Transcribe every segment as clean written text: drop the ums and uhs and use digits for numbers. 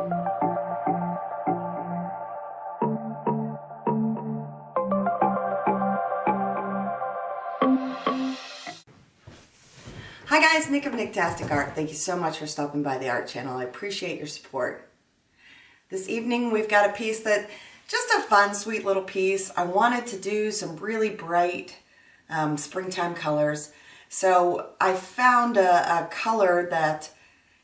Hi guys, Nick of Nicktastic Art. Thank you so much for stopping by the art channel. I appreciate your support. This evening we've got a piece that, just a fun, sweet little piece. I wanted to do some really bright springtime colors. So I found a color that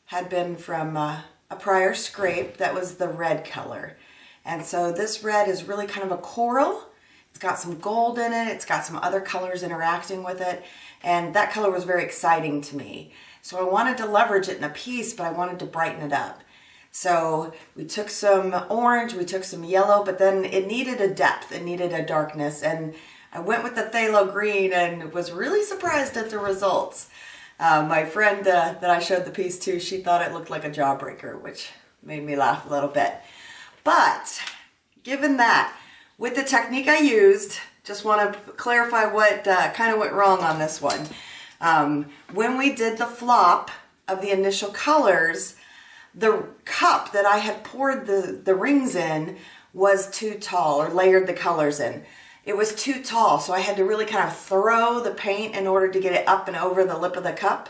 had been from a prior scrape that was the red color. And so this red is really kind of a coral. It's got some gold in it. It's got some other colors interacting with it. And that color was very exciting to me. So I wanted to leverage it in a piece, but I wanted to brighten it up. So we took some orange, we took some yellow, but then it needed a depth, it needed a darkness. And I went with the phthalo green and was really surprised at the results. My friend that I showed the piece to, she thought it looked like a Jawbreaker, which made me laugh a little bit. But given that, with the technique I used, just want to clarify what kind of went wrong on this one. When we did the flop of the initial colors, the cup that I had poured the rings in was too tall, or layered the colors in. It was too tall, so I had to really kind of throw the paint in order to get it up and over the lip of the cup.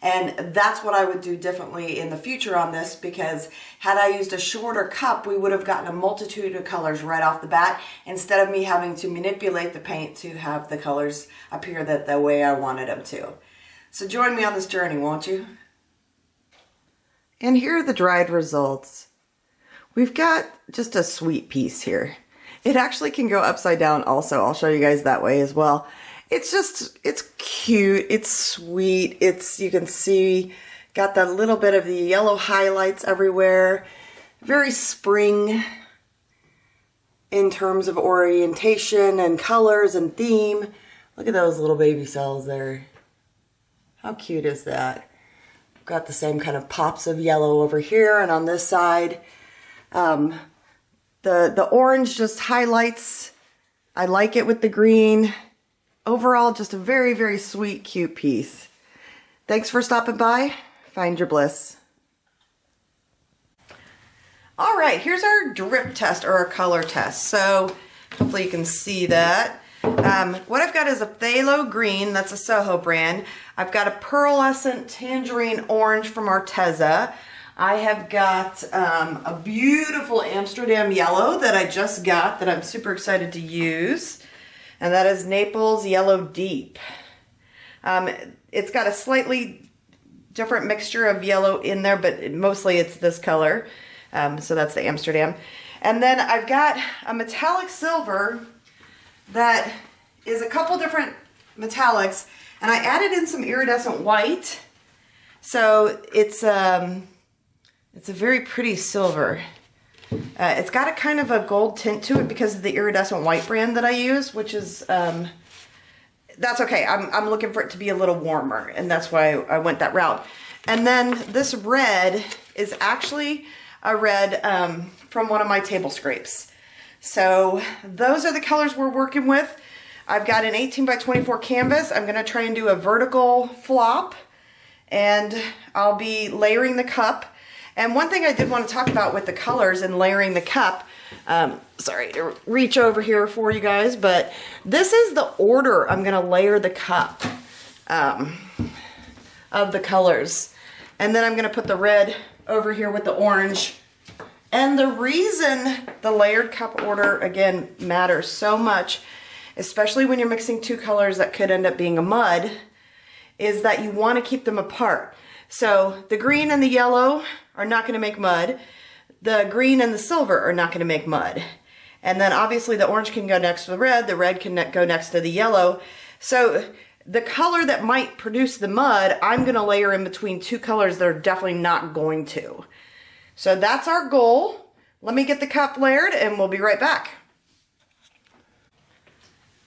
And that's what I would do differently in the future on this, because had I used a shorter cup, we would have gotten a multitude of colors right off the bat, instead of me having to manipulate the paint to have the colors appear the way I wanted them to. So join me on this journey, won't you? And here are the dried results. We've got just a sweet piece here. It actually can go upside down also. I'll show you guys that way as well. It's cute, it's sweet, you can see, got that little bit of the yellow highlights everywhere. Very spring in terms of orientation and colors and theme. Look at those little baby cells there. How cute is that? Got the same kind of pops of yellow over here and on this side. The orange just highlights. I like it with the green. Overall, just a very, very sweet, cute piece. Thanks for stopping by. Find your bliss. All right, here's our drip test, or our color test. So hopefully you can see that. What I've got is a phthalo green, that's a Soho brand. I've got a pearlescent tangerine orange from Arteza. I have got a beautiful Amsterdam yellow that I just got that I'm super excited to use. And that is Naples Yellow Deep. It's got a slightly different mixture of yellow in there, but mostly it's this color. So that's the Amsterdam. And then I've got a metallic silver that is a couple different metallics, and I added in some iridescent white. So it's a very pretty silver. It's got a kind of a gold tint to it because of the iridescent white brand that I use, which is, that's okay. I'm looking for it to be a little warmer, and that's why I went that route. And then this red is actually a red from one of my table scrapes. So those are the colors we're working with. I've got an 18 by 24 canvas. I'm gonna try and do a vertical flop, and I'll be layering the cup. And one thing I did want to talk about with the colors and layering the cup, sorry to reach over here for you guys, but this is the order I'm going to layer the cup of the colors. And then I'm going to put the red over here with the orange. And the reason the layered cup order, again, matters so much, especially when you're mixing two colors that could end up being a mud, is that you want to keep them apart. So the green and the yellow are not going to make mud. The green and the silver are not going to make mud. And then obviously the orange can go next to the red can go next to the yellow. So the color that might produce the mud, I'm going to layer in between two colors that are definitely not going to. So that's our goal. Let me get the cup layered and we'll be right back.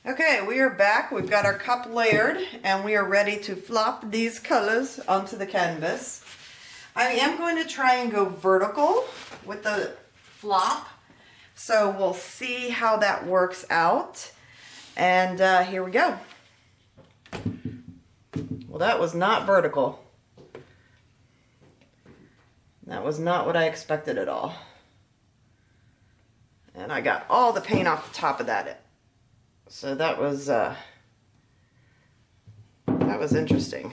Okay, we are back. We've got our cup layered and we are ready to flop these colors onto the canvas. I am going to try and go vertical with the flop, so we'll see how that works out. And here we go. Well, that was not vertical. That was not what I expected at all. And I got all the paint off the top of that. So that was interesting.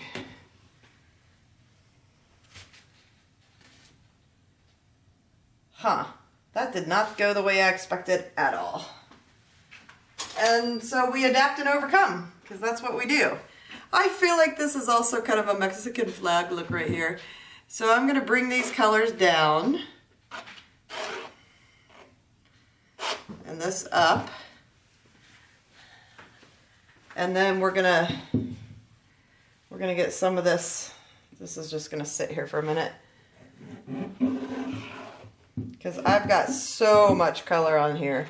Huh. That did not go the way I expected at all. And so we adapt and overcome, because that's what we do. I feel like this is also kind of a Mexican flag look right here. So I'm going to bring these colors down. And this up. And then we're gonna get some of this. This is just gonna sit here for a minute, because I've got so much color on here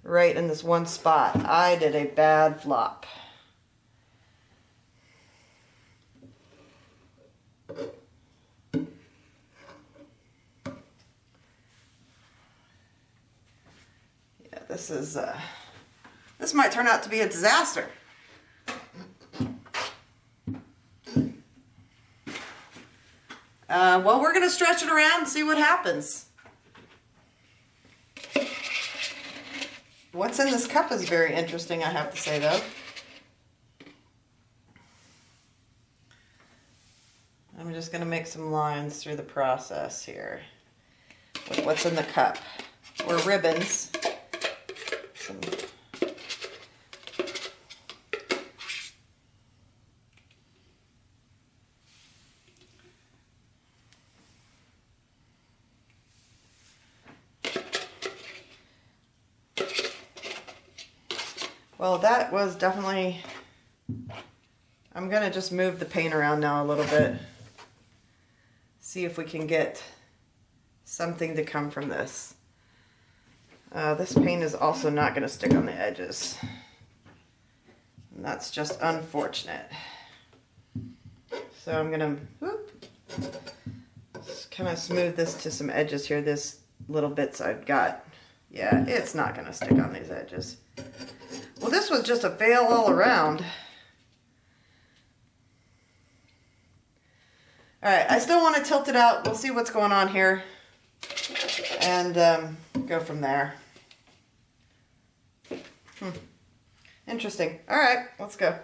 right in this one spot. I did a bad flop. Yeah, this might turn out to be a disaster. Well, we're going to stretch it around and see what happens. What's in this cup is very interesting, I have to say, though. I'm just going to make some lines through the process here with what's in the cup, or ribbons. Well, that was definitely, I'm going to just move the paint around now a little bit. See if we can get something to come from this. This paint is also not going to stick on the edges. And that's just unfortunate. So I'm going to just kind of smooth this to some edges here. This little bits I've got. Yeah, it's not going to stick on these edges. Well, this was just a fail all around. All right, I still want to tilt it out. We'll see what's going on here and go from there. Interesting. All right, let's go.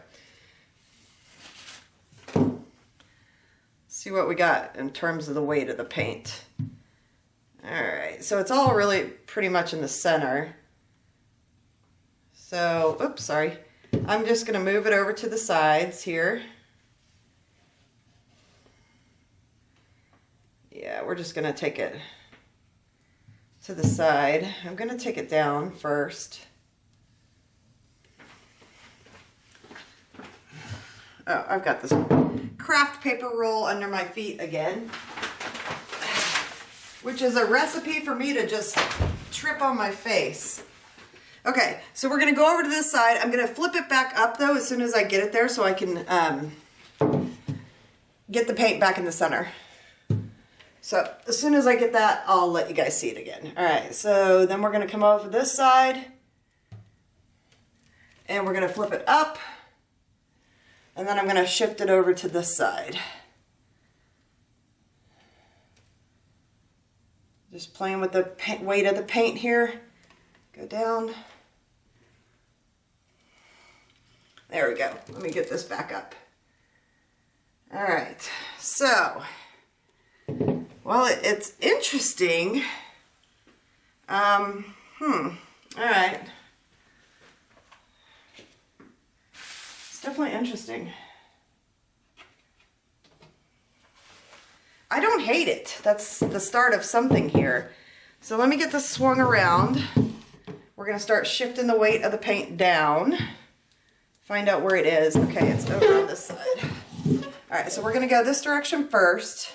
See what we got in terms of the weight of the paint. All right, so it's all really pretty much in the center. So, oops, sorry. I'm just going to move it over to the sides here. Yeah, we're just going to take it to the side. I'm going to take it down first. Oh, I've got this craft paper roll under my feet again, which is a recipe for me to just trip on my face. Okay, so we're going to go over to this side. I'm going to flip it back up, though, as soon as I get it there so I can get the paint back in the center. So as soon as I get that, I'll let you guys see it again. All right, so then we're going to come over this side, and we're going to flip it up, and then I'm going to shift it over to this side. Just playing with the weight of the paint here. Go down. There we go. Let me get this back up. All right. So, well, it's interesting. All right. It's definitely interesting. I don't hate it. That's the start of something here. So let me get this swung around. We're going to start shifting the weight of the paint down. Find out where it is. Okay, it's over on this side. All right, so we're going to go this direction first.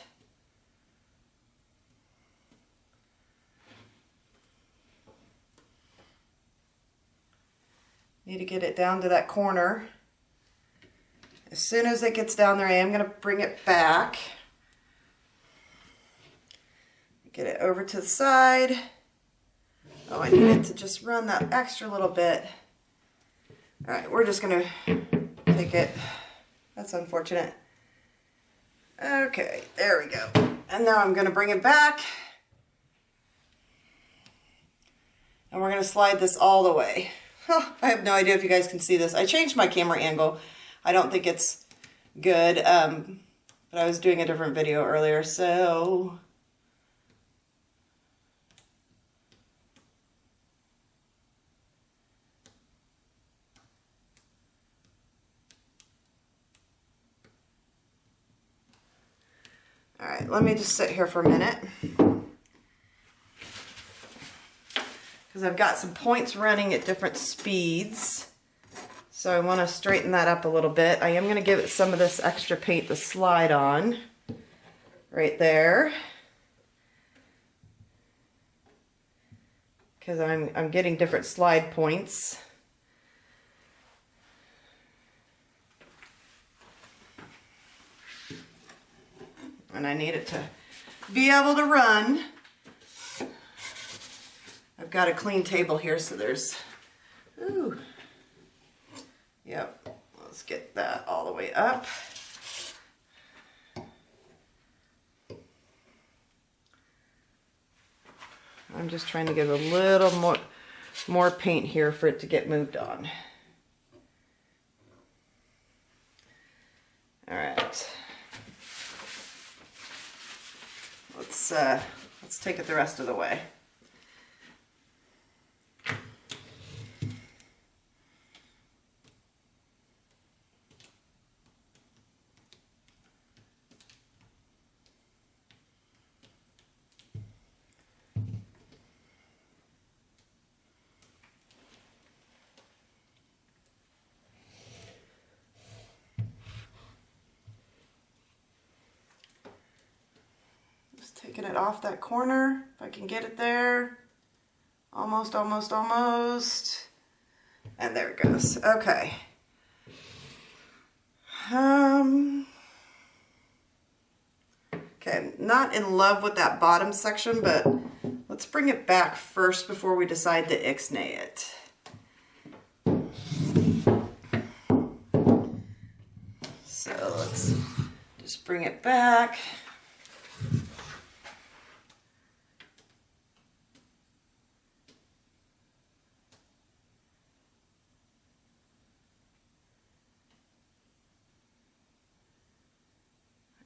Need to get it down to that corner. As soon as it gets down there, I am going to bring it back. Get it over to the side. Oh, I need it to just run that extra little bit. All right, we're just gonna take it. That's unfortunate. Okay, there we go. And now I'm going to bring it back. And we're going to slide this all the way. I have no idea if you guys can see this. I changed my camera angle. I don't think it's good, but I was doing a different video earlier, so... All right, let me just sit here for a minute. Because I've got some points running at different speeds. So I want to straighten that up a little bit. I am going to give it some of this extra paint to slide on. Right there. Because I'm getting different slide points. And I need it to be able to run. I've got a clean table here, so there's, ooh. Yep, let's get that all the way up. I'm just trying to get a little more paint here for it to get moved on. All right. Let's take it the rest of the way. Taking it off that corner, if I can get it there. Almost, almost, almost. And there it goes. Okay. Okay, I'm not in love with that bottom section, but let's bring it back first before we decide to ixnay it. So let's just bring it back.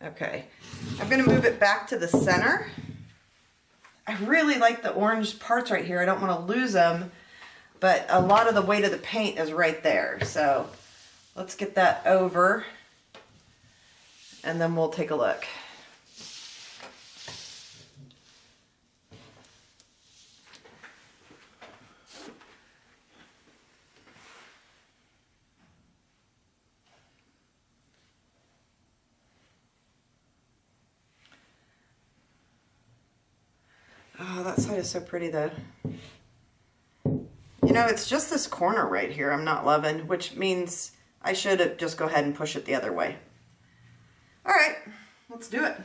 Okay, I'm going to move it back to the center. I really like the orange parts right here. I don't want to lose them, but a lot of the weight of the paint is right there. So let's get that over and then we'll take a look. Oh, that side is so pretty though. You know, it's just this corner right here I'm not loving, which means I should just go ahead and push it the other way. All right, let's do it.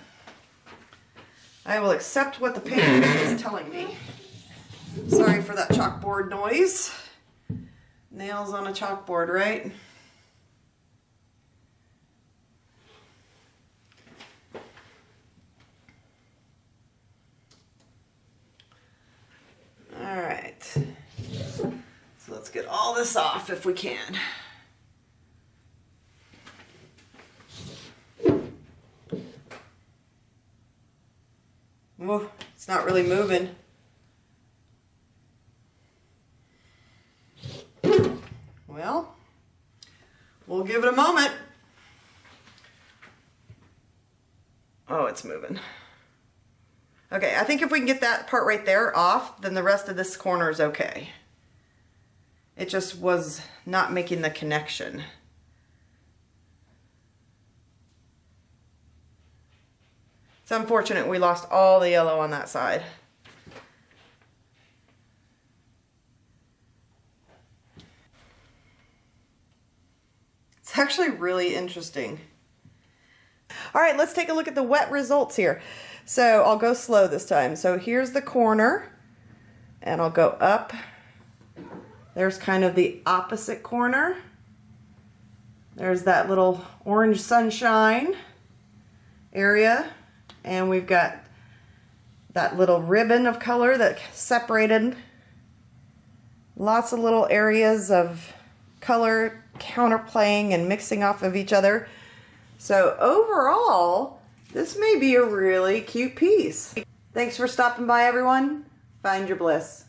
I will accept what the paint is telling me. Sorry for that chalkboard noise. Nails on a chalkboard, right? All right, so let's get all this off if we can. Whoa, it's not really moving. Well, we'll give it a moment. Oh, it's moving. Okay, I think if we can get that part right there off, then the rest of this corner is okay. It just was not making the connection. It's unfortunate we lost all the yellow on that side. It's actually really interesting. All right, let's take a look at the wet results here. So I'll go slow this time. So here's the corner, and I'll go up. There's kind of the opposite corner. There's that little orange sunshine area. And we've got that little ribbon of color that separated lots of little areas of color counterplaying and mixing off of each other. So overall, this may be a really cute piece. Thanks for stopping by, everyone. Find your bliss.